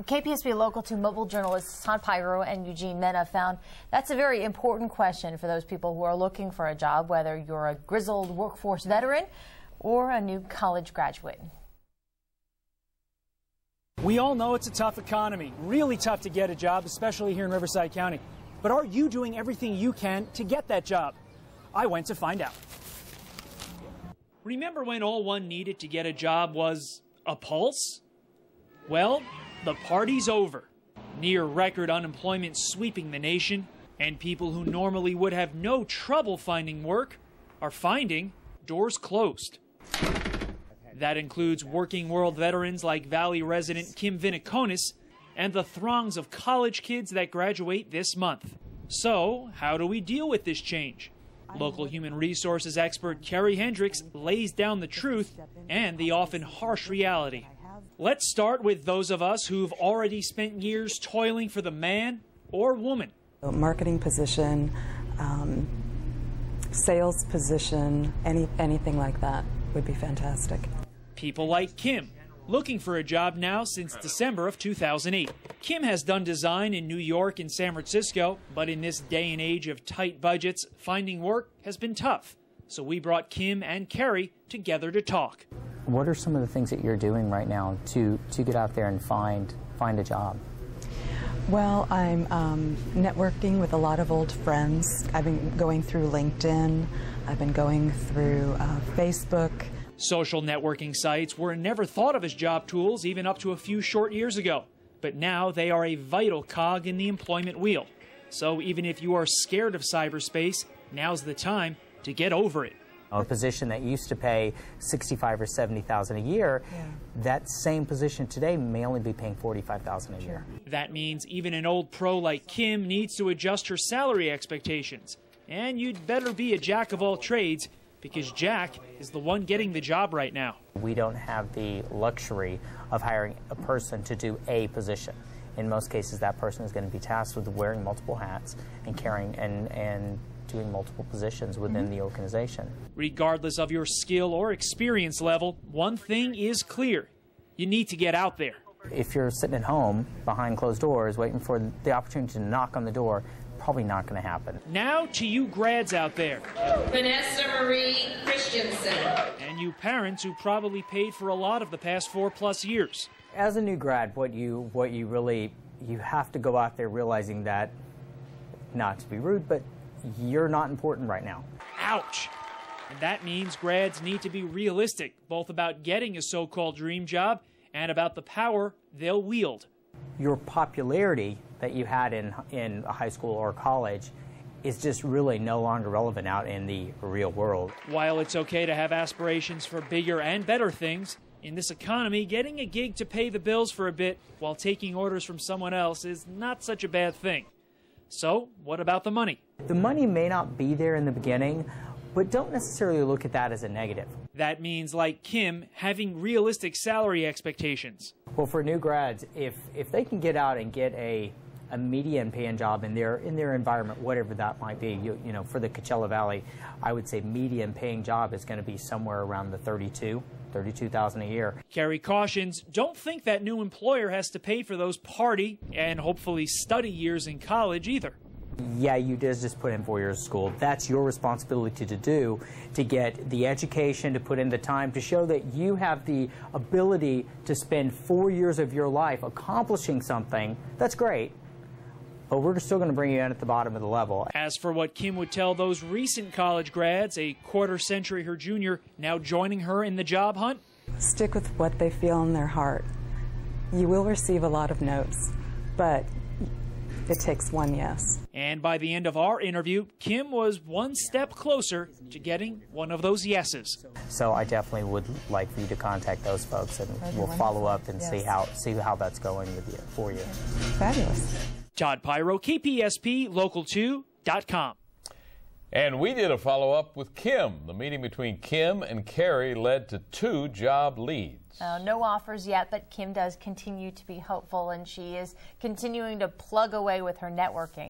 KPSP Local 2 mobile journalists Todd Piro and Eugene Mena found that's a very important question for those people who are looking for a job, whether you're a grizzled workforce veteran or a new college graduate. We all know it's a tough economy, really tough to get a job, especially here in Riverside County. But are you doing everything you can to get that job? I went to find out. Remember when all one needed to get a job was a pulse? Well, the party's over. Near record unemployment sweeping the nation, and people who normally would have no trouble finding work are finding doors closed. That includes working world veterans like Valley resident Kim Viniconis and the throngs of college kids that graduate this month. So, how do we deal with this change? Local human resources expert Kerry Hendricks lays down the truth and the often harsh reality. Let's start with those of us who've already spent years toiling for the man or woman. A marketing position, sales position, anything like that would be fantastic. People like Kim, looking for a job now since December of 2008. Kim has done design in New York and San Francisco, but in this day and age of tight budgets, finding work has been tough. So we brought Kim and Kerry together to talk. What are some of the things that you're doing right now to get out there and find a job? Well, I'm networking with a lot of old friends. I've been going through LinkedIn. I've been going through Facebook. Social networking sites were never thought of as job tools even up to a few short years ago. But now they are a vital cog in the employment wheel. So even if you are scared of cyberspace, now's the time to get over it. A position that used to pay $65,000 or $70,000 a year, that same position today may only be paying $45,000 a year. That means even an old pro like Kim needs to adjust her salary expectations. And you'd better be a jack of all trades, because Jack is the one getting the job right now. We don't have the luxury of hiring a person to do a position. In most cases, that person is going to be tasked with wearing multiple hats and carrying and doing multiple positions within the organization. Regardless of your skill or experience level, one thing is clear. You need to get out there. If you're sitting at home behind closed doors waiting for the opportunity to knock on the door, probably not going to happen. Now to you grads out there. Vanessa Marie Christensen. And you parents who probably paid for a lot of the past 4+ years. As a new grad, what you have to go out there realizing that, not to be rude, but you're not important right now. Ouch! And that means grads need to be realistic, both about getting a so-called dream job and about the power they'll wield. Your popularity that you had in a high school or college is just really no longer relevant out in the real world. While it's okay to have aspirations for bigger and better things, in this economy, getting a gig to pay the bills for a bit while taking orders from someone else is not such a bad thing. So, what about the money? The money may not be there in the beginning, but don't necessarily look at that as a negative. That means, like Kim, having realistic salary expectations. Well, for new grads, if they can get out and get a median paying job in their environment, whatever that might be, you know, for the Coachella Valley, I would say median paying job is going to be somewhere around the $32,000 a year. Kerry cautions, don't think that new employer has to pay for those party and hopefully study years in college either. Yeah, you just put in 4 years of school. That's your responsibility to do, to get the education, to put in the time, to show that you have the ability to spend 4 years of your life accomplishing something. That's great, but we're still going to bring you in at the bottom of the level. As for what Kim would tell those recent college grads, a quarter century her junior, now joining her in the job hunt? Stick with what they feel in their heart. You will receive a lot of no's, but it takes one yes. And by the end of our interview, Kim was one step closer to getting one of those yeses. So I definitely would like for you to contact those folks, and we'll follow up and see how that's going with you, for you. Fabulous. Todd Piro, KPSP, Local2.com. And we did a follow-up with Kim. The meeting between Kim and Kerry led to 2 job leads. No offers yet, but Kim does continue to be hopeful, and she is continuing to plug away with her networking.